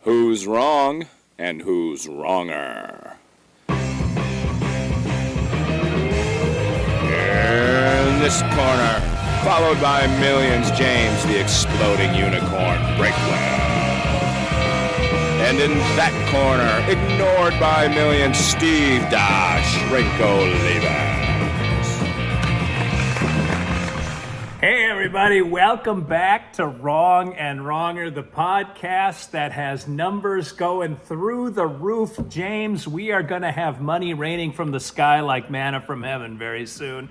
Who's wrong and who's wronger? In this corner, followed by millions, James the Exploding Unicorn Breakwell. And in that corner, ignored by millions, Steve Da Shrinko Levers. Hey everybody, welcome back to Wrong and Wronger, the podcast that has numbers going through the roof. James, we are going to have money raining from the sky like manna from heaven very soon.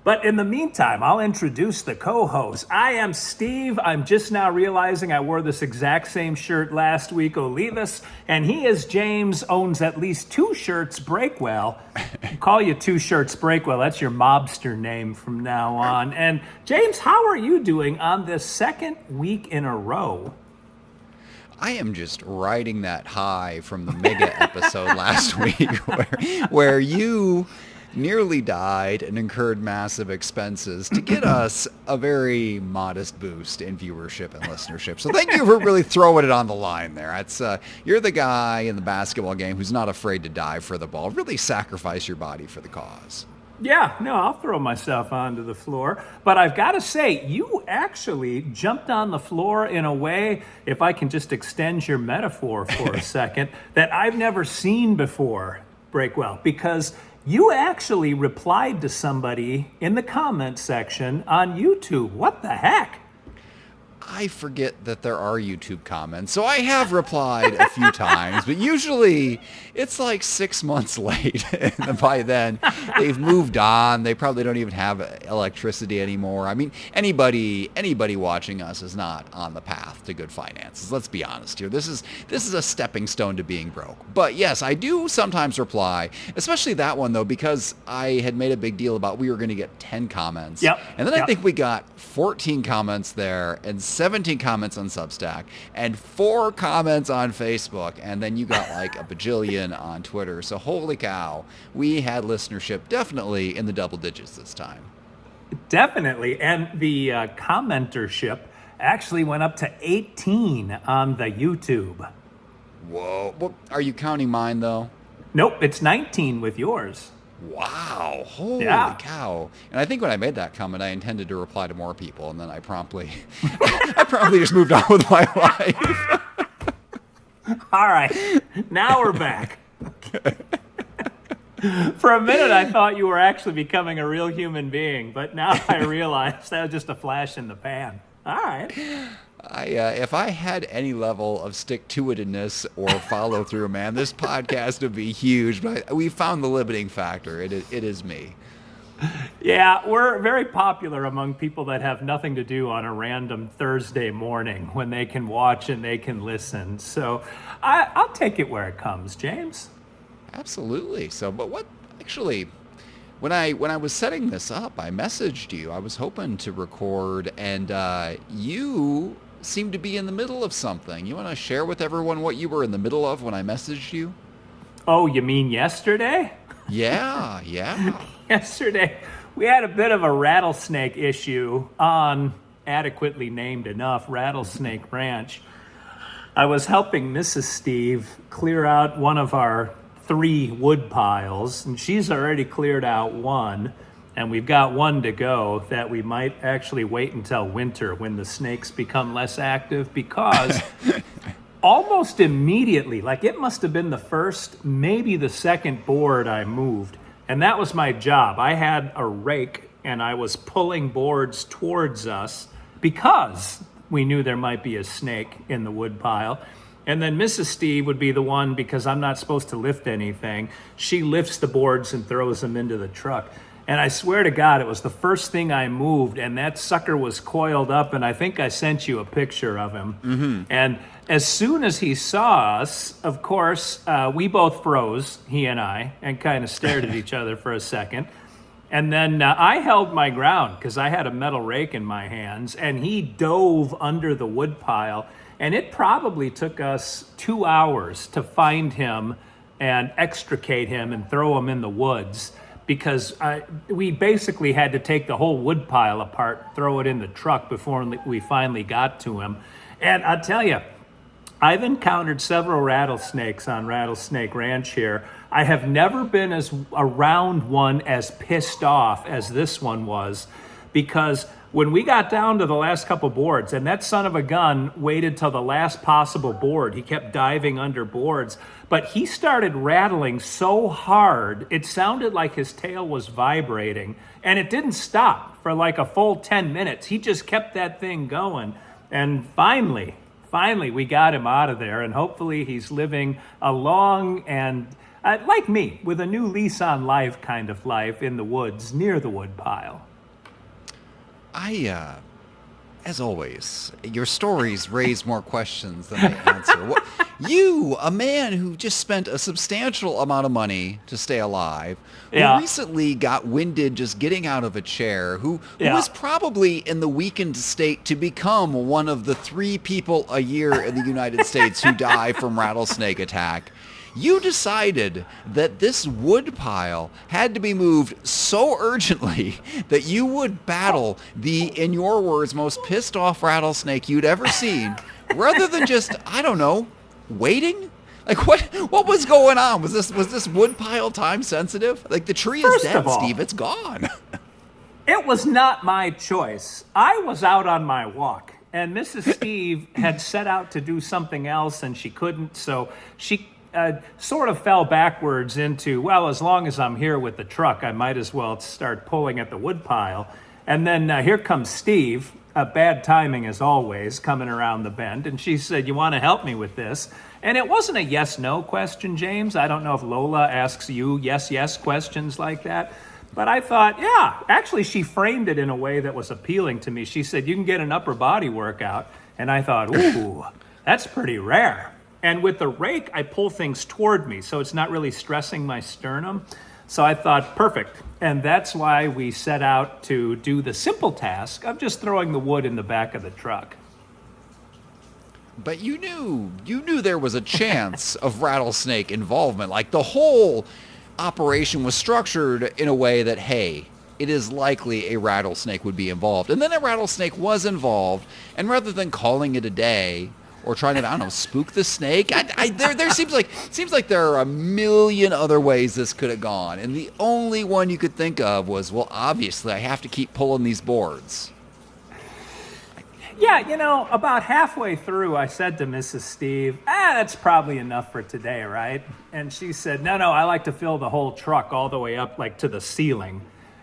But in the meantime, I'll introduce the co-host. I am Steve. I'm just now realizing I wore this exact same shirt last week, Olivas, and he is James, owns at least two shirts, Breakwell. I call you Two Shirts Breakwell. That's your mobster name from now on. And James, how are you doing on this second week in a row? I am just riding that high from the mega episode last week where you nearly died and incurred massive expenses to get us a very modest boost in viewership and listenership. So thank you for really throwing it on the line there. It's you're the guy in the basketball game who's not afraid to die for the ball. Really sacrifice your body for the cause. Yeah, no, I'll throw myself onto the floor. But I've got to say, you actually jumped on the floor in a way, if I can just extend your metaphor for a second, that I've never seen before, Breakwell, because you actually replied to somebody in the comment section on YouTube. What the heck? I forget that there are YouTube comments, so I have replied a few times, but usually it's like 6 months late, and by then they've moved on. They probably don't even have electricity anymore. I mean, anybody watching us is not on the path to good finances. Let's be honest here. This is a stepping stone to being broke. But yes, I do sometimes reply, especially that one though, because I had made a big deal about we were going to get 10 comments. Yep. And then I think we got 14 comments there and 17 comments on Substack and 4 comments on Facebook, and then you got like a bajillion on Twitter. So holy cow, we had listenership definitely in the double digits this time. Definitely, and the commentership actually went up to 18 on the YouTube. Whoa. Well, are you counting mine though? Nope, it's 19 with yours. Wow. Holy cow. And I think when I made that comment, I intended to reply to more people, and then I promptly just moved on with my life. All right, now we're back. For a minute, I thought you were actually becoming a real human being, but now I realize that was just a flash in the pan. All right. If I had any level of stick-to-itiveness or follow-through, man, this podcast would be huge. But we found the limiting factor. It is me. Yeah, we're very popular among people that have nothing to do on a random Thursday morning when they can watch and they can listen. So I'll take it where it comes, James. Absolutely. So, but what actually... When I was setting this up, I messaged you. I was hoping to record, and you seemed to be in the middle of something. You want to share with everyone what you were in the middle of when I messaged you? Oh, you mean yesterday? Yeah. Yesterday, we had a bit of a rattlesnake issue on adequately named enough Rattlesnake Ranch. I was helping Mrs. Steve clear out one of our 3 wood piles, and she's already cleared out one, and we've got one to go that we might actually wait until winter when the snakes become less active, because almost immediately, like it must have been the first, maybe the second board I moved, and that was my job. I had a rake and I was pulling boards towards us because we knew there might be a snake in the wood pile. And then Mrs. Steve would be the one, because I'm not supposed to lift anything, she lifts the boards and throws them into the truck. And I swear to God, it was the first thing I moved, and that sucker was coiled up, and I think I sent you a picture of him. Mm-hmm. And as soon as he saw us, of course, we both froze, he and I, and kind of stared at each other for a second. And then I held my ground because I had a metal rake in my hands, and he dove under the wood pile. And it probably took us 2 hours to find him and extricate him and throw him in the woods, because we basically had to take the whole wood pile apart, throw it in the truck before we finally got to him. And I'll tell you, I've encountered several rattlesnakes on Rattlesnake Ranch here. I have never been around one as pissed off as this one was, because when we got down to the last couple boards, and that son of a gun waited till the last possible board, he kept diving under boards, but he started rattling so hard, it sounded like his tail was vibrating, and it didn't stop for like a full 10 minutes. He just kept that thing going, and finally, we got him out of there, and hopefully he's living a long and, like me, with a new lease on life kind of life in the woods near the woodpile. As always, your stories raise more questions than they answer. You, a man who just spent a substantial amount of money to stay alive, who recently got winded just getting out of a chair, who was probably in the weakened state to become one of the 3 people a year in the United States who die from rattlesnake attack. You decided that this wood pile had to be moved so urgently that you would battle the, in your words, most pissed off rattlesnake you'd ever seen, rather than just, I don't know, waiting? Like what was going on? Was this wood pile time sensitive? Like the tree is dead, Steve. It's gone. It was not my choice. I was out on my walk, and Mrs. Steve had set out to do something else, and she couldn't, so she sort of fell backwards into, well, as long as I'm here with the truck, I might as well start pulling at the wood pile. And then here comes Steve, bad timing as always, coming around the bend. And she said, you want to help me with this? And it wasn't a yes-no question, James. I don't know if Lola asks you yes-yes questions like that. But I thought, yeah, actually she framed it in a way that was appealing to me. She said, you can get an upper body workout. And I thought, ooh, that's pretty rare. And with the rake, I pull things toward me, so it's not really stressing my sternum. So I thought, perfect. And that's why we set out to do the simple task of just throwing the wood in the back of the truck. But you knew there was a chance of rattlesnake involvement. Like the whole operation was structured in a way that, hey, it is likely a rattlesnake would be involved. And then a rattlesnake was involved, and rather than calling it a day, or trying to, I don't know, spook the snake. There seems like there are a million other ways this could have gone, and the only one you could think of was, well, obviously I have to keep pulling these boards. Yeah, about halfway through, I said to Mrs. Steve, that's probably enough for today, right? And she said, no, I like to fill the whole truck all the way up, like to the ceiling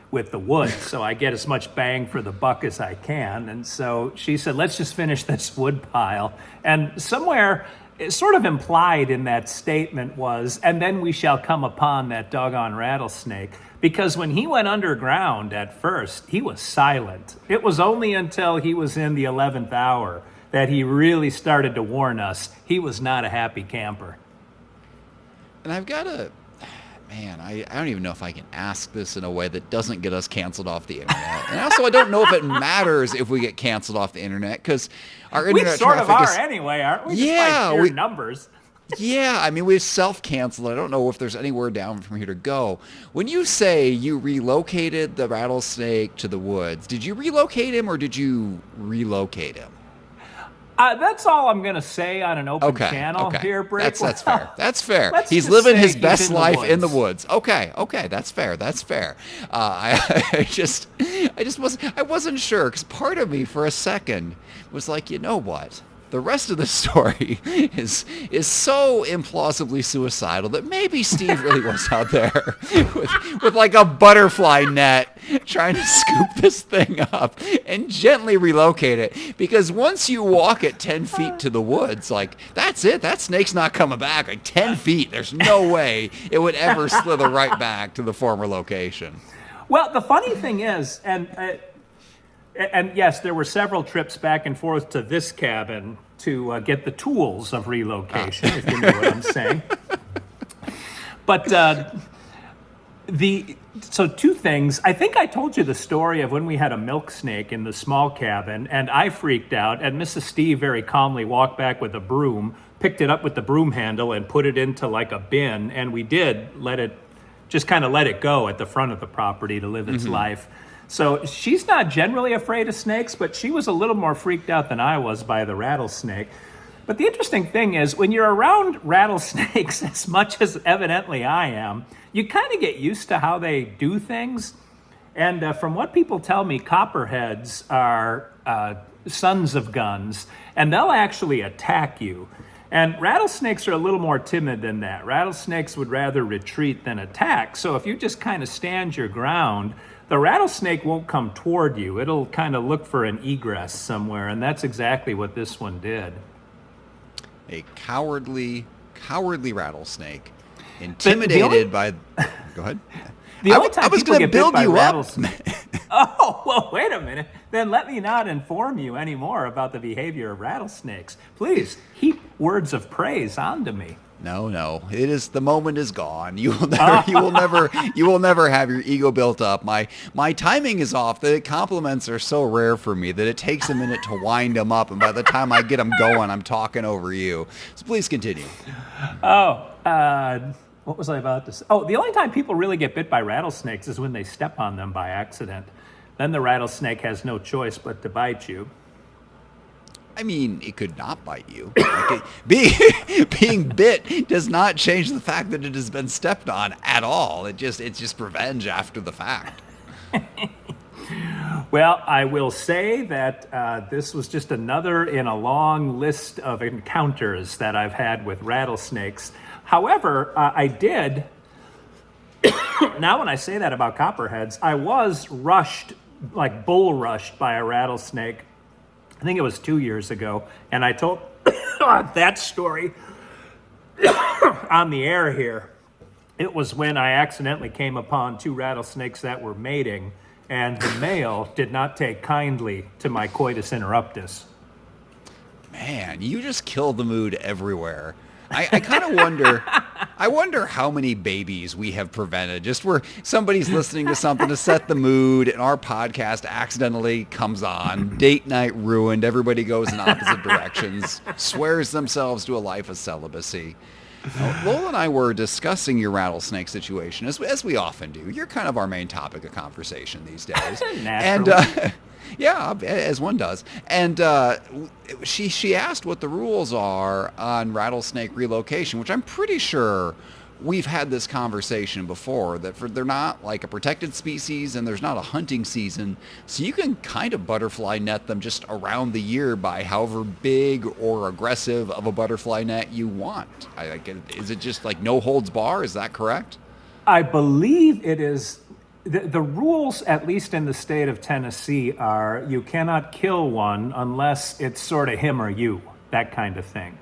with the wood, so I get as much bang for the buck as I can. And so she said, let's just finish this wood pile. And somewhere, sort of implied in that statement was, and then we shall come upon that doggone rattlesnake. Because when he went underground at first, he was silent. It was only until he was in the 11th hour that he really started to warn us he was not a happy camper. And I've got to... Man, I don't even know if I can ask this in a way that doesn't get us canceled off the internet. And also, I don't know if it matters if we get canceled off the internet, because our internet traffic is... We sort of are is, anyway, aren't we? Yeah. Just by numbers. Yeah, I mean, we've self-canceled. I don't know if there's anywhere down from here to go. When you say you relocated the rattlesnake to the woods, did you relocate him or did you relocate him? That's all I'm going to say on an open channel here, Brick. That's fair. That's fair. He's living his best life in the woods. Okay, that's fair. That's fair. I wasn't sure, because part of me for a second was like, you know what? The rest of the story is so implausibly suicidal that maybe Steve really was out there with like a butterfly net trying to scoop this thing up and gently relocate it. Because once you walk it 10 feet to the woods, like, that's it. That snake's not coming back. Like 10 feet, there's no way it would ever slither right back to the former location. Well, the funny thing is, and yes, there were several trips back and forth to this cabin to get the tools of relocation, if you know what I'm saying. But so two things. I think I told you the story of when we had a milk snake in the small cabin, and I freaked out, and Mrs. Steve very calmly walked back with a broom, picked it up with the broom handle, and put it into like a bin, and we did let it go at the front of the property to live its life. So she's not generally afraid of snakes, but she was a little more freaked out than I was by the rattlesnake. But the interesting thing is, when you're around rattlesnakes as much as evidently I am, you kind of get used to how they do things. And from what people tell me, copperheads are sons of guns, and they'll actually attack you. And rattlesnakes are a little more timid than that. Rattlesnakes would rather retreat than attack. So if you just kind of stand your ground, the rattlesnake won't come toward you. It'll kind of look for an egress somewhere, and that's exactly what this one did. A cowardly rattlesnake, intimidated by. Go ahead. The only time I was people going to get bit build by you up. rattlesnakes. Oh, well, wait a minute. Then let me not inform you anymore about the behavior of rattlesnakes. Please heap words of praise onto me. No. It is, the moment is gone. You will never have your ego built up. My timing is off. The compliments are so rare for me that it takes a minute to wind them up, and by the time I get them going, I'm talking over you. So please continue. What was I about to say? Oh, the only time people really get bit by rattlesnakes is when they step on them by accident. Then the rattlesnake has no choice but to bite you. I mean, it could not bite you. Like being bit does not change the fact that it has been stepped on at all. It's just revenge after the fact. Well, I will say that this was just another in a long list of encounters that I've had with rattlesnakes. However, I did, now when I say that about copperheads, I was rushed, like bull rushed by a rattlesnake. I think it was 2 years ago, and I told that story on the air here. It was when I accidentally came upon 2 rattlesnakes that were mating, and the male did not take kindly to my coitus interruptus. Man, you just kill the mood everywhere. I kind of wonder, I wonder how many babies we have prevented just where somebody's listening to something to set the mood and our podcast accidentally comes on, date night ruined, everybody goes in opposite directions, swears themselves to a life of celibacy. Now, Lowell and I were discussing your rattlesnake situation, as we often do. You're kind of our main topic of conversation these days. Naturally. And yeah, as one does. And she asked what the rules are on rattlesnake relocation, which I'm pretty sure we've had this conversation before, that they're not like a protected species and there's not a hunting season. So you can kind of butterfly net them just around the year by however big or aggressive of a butterfly net you want. Is it just like no holds bar? Is that correct? I believe it is. The rules, at least in the state of Tennessee, are you cannot kill one unless it's sort of him or you, that kind of thing.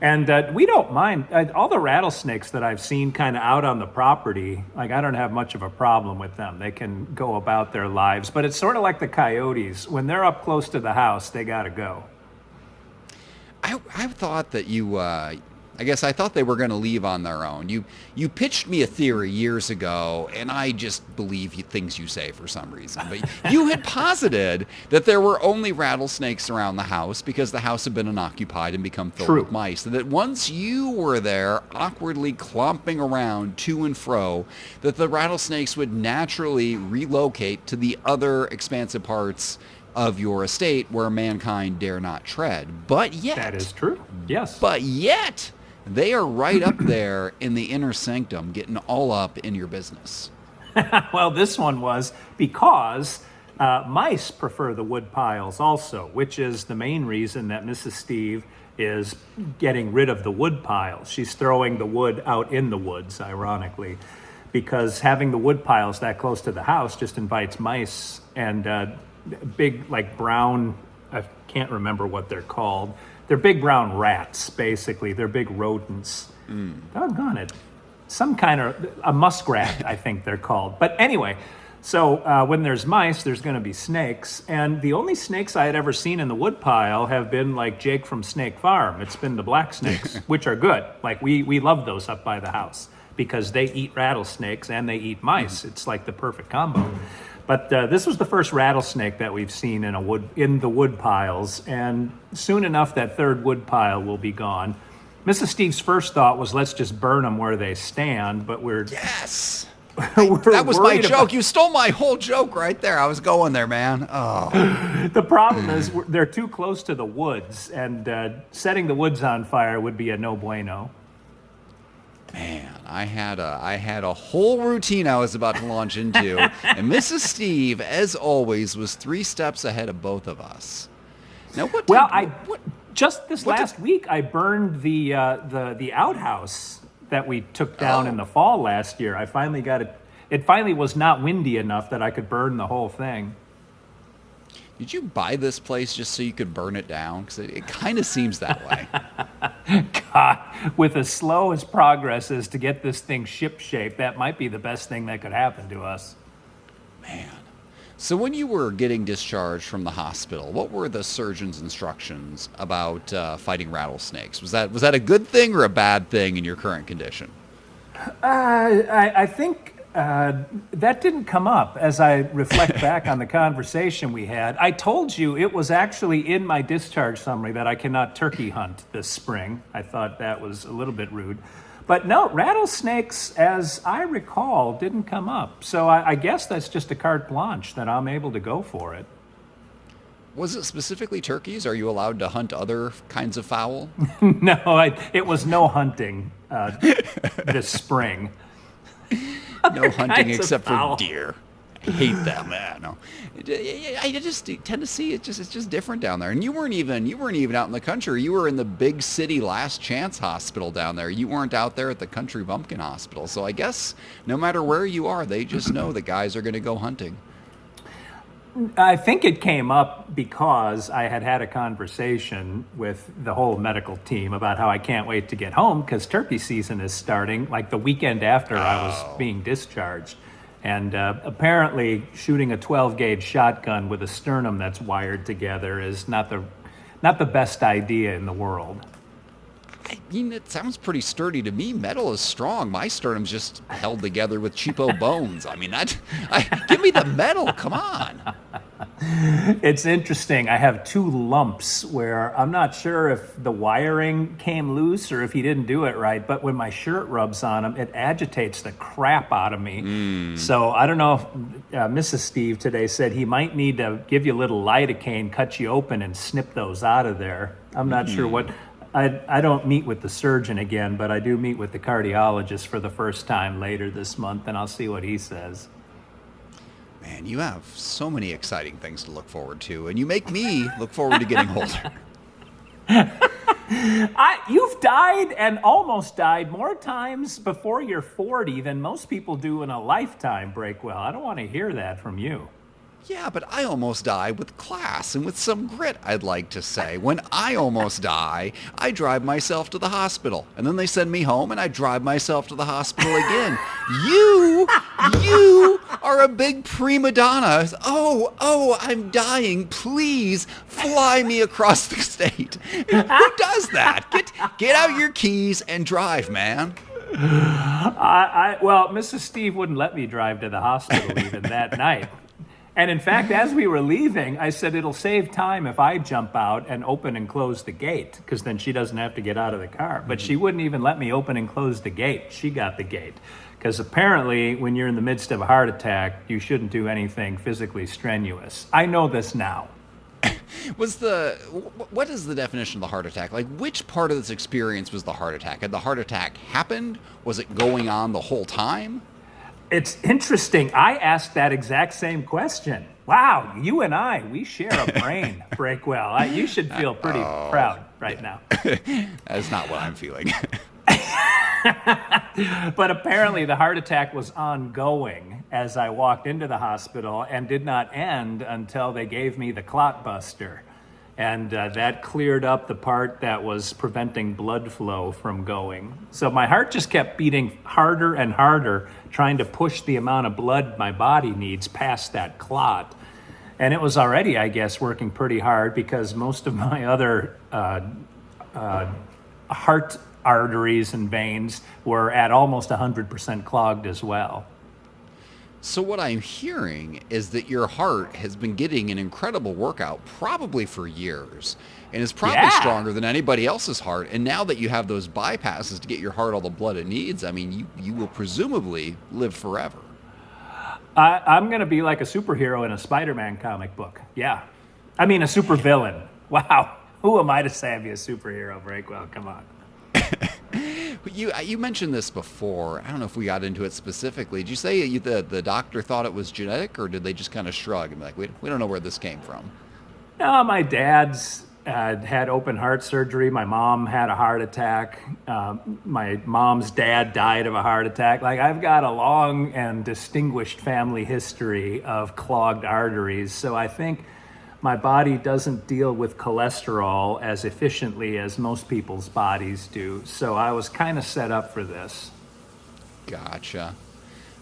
And we don't mind. All the rattlesnakes that I've seen kind of out on the property, like I don't have much of a problem with them. They can go about their lives. But it's sort of like the coyotes. When they're up close to the house, they got to go. I thought that you... I guess I thought they were going to leave on their own. You pitched me a theory years ago, and I just believe things you say for some reason. But you had posited that there were only rattlesnakes around the house because the house had been unoccupied and become filled with mice. And that once you were there, awkwardly clomping around to and fro, that the rattlesnakes would naturally relocate to the other expansive parts of your estate where mankind dare not tread. But yet... That is true, yes. But yet... they are right up there in the inner sanctum, getting all up in your business. Well, this one was because mice prefer the wood piles also, which is the main reason that Mrs. Steve is getting rid of the wood piles. She's throwing the wood out in the woods, ironically, because having the wood piles that close to the house just invites mice and big, like brown, I can't remember what they're called. They're big brown rats, basically. They're big rodents. Doggone it. Some kind of, a muskrat, I think they're called. But anyway, so when there's mice, there's going to be snakes. And the only snakes I had ever seen in the woodpile have been like Jake from Snake Farm. It's been the black snakes, which are good. Like we love those up by the house because they eat rattlesnakes and they eat mice. It's like the perfect combo. But this was the first rattlesnake that we've seen in the wood piles, and soon enough that third wood pile will be gone. Mrs. Steve's first thought was, let's just burn them where they stand, but Yes! That was my worried joke. about- You stole my whole joke right there. I was going there, man. Oh, The problem is they're too close to the woods, and setting the woods on fire would be a no bueno. man, I had a whole routine I was about to launch into, and Mrs. Steve, as always, was 3 steps ahead of both of us. Now, Well, what just this last week I burned the outhouse that we took down in the fall last year. I finally got it. It finally was not windy enough that I could burn the whole thing. did you buy this place just so you could burn it down? Because it kind of seems that way. God, with as slow as progress is to get this thing ship-shape, that might be the best thing that could happen to us. Man. So when you were getting discharged from the hospital, what were the surgeon's instructions about fighting rattlesnakes? Was that a good thing or a bad thing in your current condition? I think that didn't come up as I reflect back on the conversation we had. I told you it was actually in my discharge summary that I cannot turkey hunt this spring. I thought that was a little bit rude. But no, rattlesnakes, as I recall, didn't come up. So I guess that's just a carte blanche that I'm able to go for it. Was it specifically turkeys? Are you allowed to hunt other kinds of fowl? No, it was no hunting this spring. No hunting kinds of except for fowl. deer. I hate them, man. No. I just tend to see it's just different down there. And you weren't even out in the country. You were in the big city Last Chance Hospital down there. You weren't out there at the Country Bumpkin Hospital. So I guess no matter where you are, they just know the guys are going to go hunting. I think it came up because I had a conversation with the whole medical team about how I can't wait to get home because turkey season is starting like the weekend after I was being discharged. And apparently shooting a 12-gauge shotgun with a sternum that's wired together is not the best idea in the world. I mean, it sounds pretty sturdy to me. Metal is strong. My sternum's just held together with cheapo bones. I mean, give me the metal. Come on. It's interesting. I have 2 lumps where I'm not sure if the wiring came loose or if he didn't do it right, but when my shirt rubs on them, it agitates the crap out of me. So I don't know if Mrs. Steve today said he might need to give you a little lidocaine, cut you open, and snip those out of there. I'm not sure what... I don't meet with the surgeon again, but I do meet with the cardiologist for the first time later this month, and I'll see what he says. Man, you have so many exciting things to look forward to, and you make me look forward to getting older. You've died and almost died more times before you're 40 than most people do in a lifetime, Breakwell. I don't want to hear that from you. Yeah, but I almost die with class and with some grit, I'd like to say. When I almost die, I drive myself to the hospital. And then they send me home and I drive myself to the hospital again. You are a big prima donna. Oh, I'm dying. Please fly me across the state. Who does that? Get out your keys and drive, man. Well, Mrs. Steve wouldn't let me drive to the hospital even that night. And in fact, as we were leaving, I said it'll save time if I jump out and open and close the gate, because then she doesn't have to get out of the car. But she wouldn't even let me open and close the gate. She got the gate. Because apparently, when you're in the midst of a heart attack, you shouldn't do anything physically strenuous. I know this now. What is the definition of the heart attack? Like, which part of this experience was the heart attack? Had the heart attack happened? Was it going on the whole time? It's interesting. I asked that exact same question. Wow, you and we share a brain, Breakwell. You should feel pretty proud right now. That's not what I'm feeling. But apparently the heart attack was ongoing as I walked into the hospital and did not end until they gave me the clot buster. And that cleared up the part that was preventing blood flow from going. So my heart just kept beating harder and harder, trying to push the amount of blood my body needs past that clot. And it was already, I guess, working pretty hard because most of my other heart arteries and veins were at almost 100% clogged as well. So what I'm hearing is that your heart has been getting an incredible workout probably for years and is probably Yeah. stronger than anybody else's heart. And now that you have those bypasses to get your heart all the blood it needs, I mean, you will presumably live forever. I'm going to be like a superhero in a Spider-Man comic book. Yeah. I mean, a supervillain. Wow. Who am I to say I'd be a superhero, Breakwell? Come on. You mentioned this before. I don't know if we got into it specifically. Did you say the doctor thought it was genetic, or did they just kind of shrug and be like, we don't know where this came from? No, my dad's had open heart surgery. My mom had a heart attack. My mom's dad died of a heart attack. Like, I've got a long and distinguished family history of clogged arteries. So I think my body doesn't deal with cholesterol as efficiently as most people's bodies do. So I was kind of set up for this. Gotcha.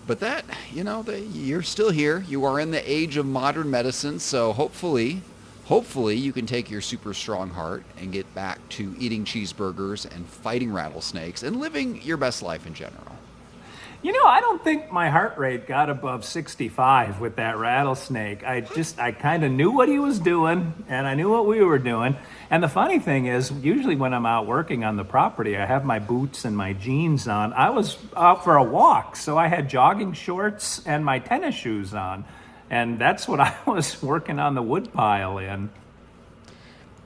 But that, you're still here. You are in the age of modern medicine, so hopefully you can take your super strong heart and get back to eating cheeseburgers and fighting rattlesnakes and living your best life in general. I don't think my heart rate got above 65 with that rattlesnake. I kind of knew what he was doing, and I knew what we were doing. And the funny thing is, usually when I'm out working on the property, I have my boots and my jeans on. I was out for a walk, so I had jogging shorts and my tennis shoes on. And that's what I was working on the wood pile in.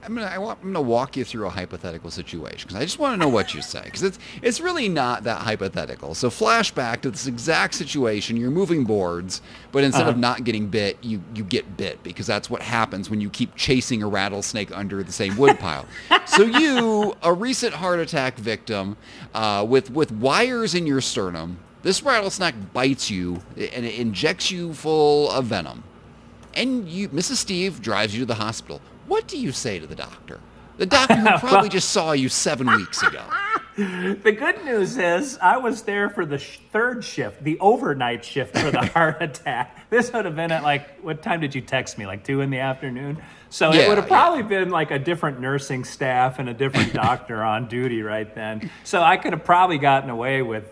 I'm gonna walk you through a hypothetical situation because I just want to know what you say, because it's really not that hypothetical. So flashback to this exact situation: you're moving boards, but instead of not getting bit, you get bit, because that's what happens when you keep chasing a rattlesnake under the same wood pile. So you, a recent heart attack victim, with wires in your sternum, this rattlesnake bites you and it injects you full of venom, and Mrs. Steve drives you to the hospital. What do you say to the doctor? The doctor who probably just saw you 7 weeks ago. The good news is I was there for the third shift, the overnight shift for the heart attack. This would have been at what time did you text me? 2 p.m? So it would have probably been a different nursing staff and a different doctor on duty right then. So I could have probably gotten away with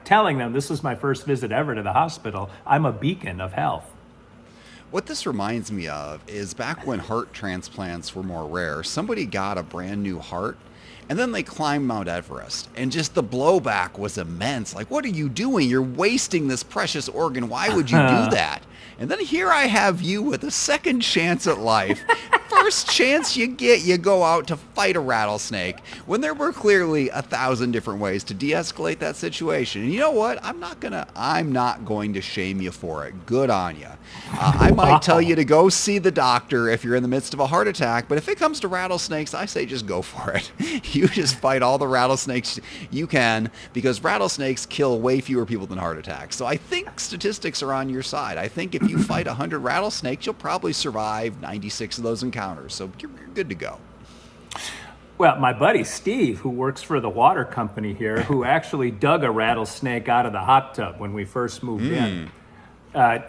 telling them this was my first visit ever to the hospital. I'm a beacon of health. What this reminds me of is back when heart transplants were more rare, somebody got a brand new heart and then they climbed Mount Everest, and just the blowback was immense. Like, what are you doing? You're wasting this precious organ. Why would you do that? And then here I have you with a second chance at life. First chance you get, you go out to fight a rattlesnake when there were clearly 1,000 different ways to de-escalate that situation. And you know what? I'm not going to shame you for it. Good on you. I might tell you to go see the doctor if you're in the midst of a heart attack, but if it comes to rattlesnakes, I say just go for it. You just fight all the rattlesnakes you can, because rattlesnakes kill way fewer people than heart attacks. So I think statistics are on your side. I think if you fight 100 rattlesnakes, you'll probably survive 96 of those encounters. So you're good to go. Well, my buddy Steve, who works for the water company here, who actually dug a rattlesnake out of the hot tub when we first moved in,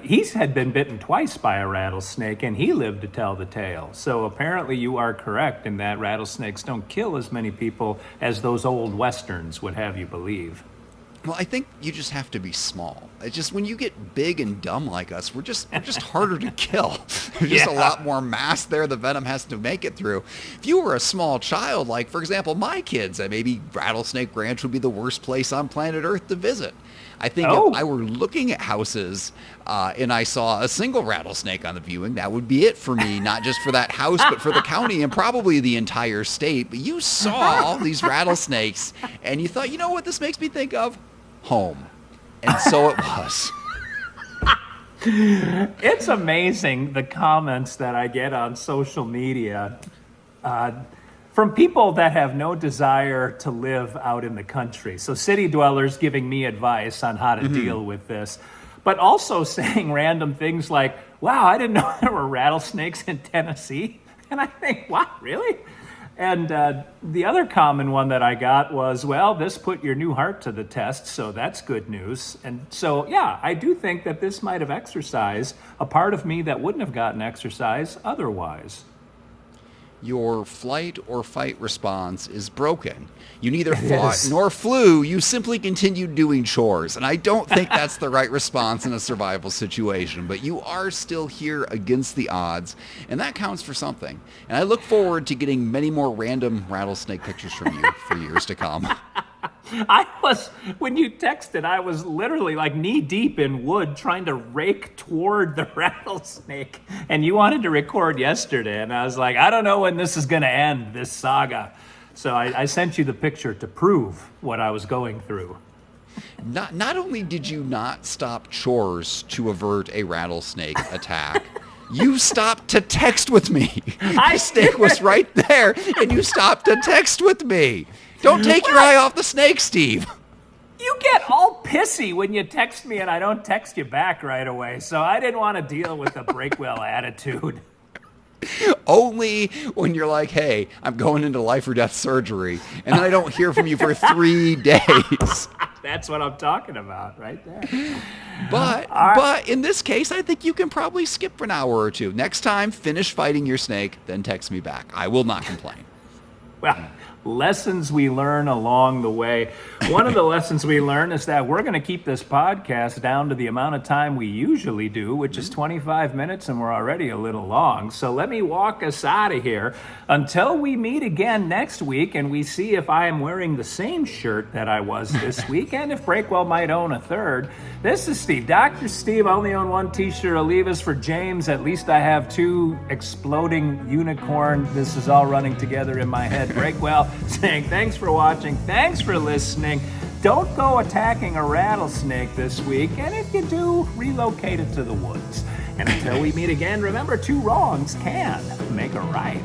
he's had been bitten twice by a rattlesnake, and he lived to tell the tale. So apparently you are correct in that rattlesnakes don't kill as many people as those old westerns would have you believe. Well, I think you just have to be small. It's just when you get big and dumb like us, we're just harder to kill. There's just a lot more mass there the venom has to make it through. If you were a small child, like, for example, my kids, maybe Rattlesnake Ranch would be the worst place on planet Earth to visit. I think if I were looking at houses and I saw a single rattlesnake on the viewing, that would be it for me, not just for that house, but for the county and probably the entire state. But you saw all these rattlesnakes and you thought, you know what this makes me think of? Home. And so it was. It's amazing the comments that I get on social media from people that have no desire to live out in the country. So city dwellers giving me advice on how to deal with this, but also saying random things like, wow, I didn't know there were rattlesnakes in Tennessee. And I think, wow, really? And the other common one that I got was, well, this put your new heart to the test, so that's good news. And so, yeah, I do think that this might have exercised a part of me that wouldn't have gotten exercise otherwise. your flight or fight response is broken. You neither fought Yes. nor flew, you simply continued doing chores. And I don't think that's the right response in a survival situation, but you are still here against the odds, and that counts for something. And I look forward to getting many more random rattlesnake pictures from you for years to come. When you texted, I was literally like knee deep in wood trying to rake toward the rattlesnake. And you wanted to record yesterday. And I was like, I don't know when this is going to end, this saga. So I sent you the picture to prove what I was going through. Not only did you not stop chores to avert a rattlesnake attack, you stopped to text with me. The snake was right there, and you stopped to text with me. Don't take your eye off the snake, Steve. You get all pissy when you text me and I don't text you back right away. So I didn't want to deal with the Breakwell attitude. Only when you're like, hey, I'm going into life or death surgery, and then I don't hear from you for 3 days. That's what I'm talking about right there. But in this case, I think you can probably skip for an hour or two. Next time, finish fighting your snake, then text me back. I will not complain. Well, lessons we learn along the way. One of the lessons we learn is that we're going to keep this podcast down to the amount of time we usually do, which is 25 minutes, and we're already a little long. So let me walk us out of here until we meet again next week and we see if I am wearing the same shirt that I was this week and if Breakwell might own a third. This is Steve. Dr. Steve, I only own one t-shirt. I'll leave us for James. At least I have 2 exploding unicorn. This is all running together in my head. Breakwell saying thanks for watching. Thanks for listening. Don't go attacking a rattlesnake this week. And if you do, relocate it to the woods. And until we meet again, remember 2 wrongs can make a right.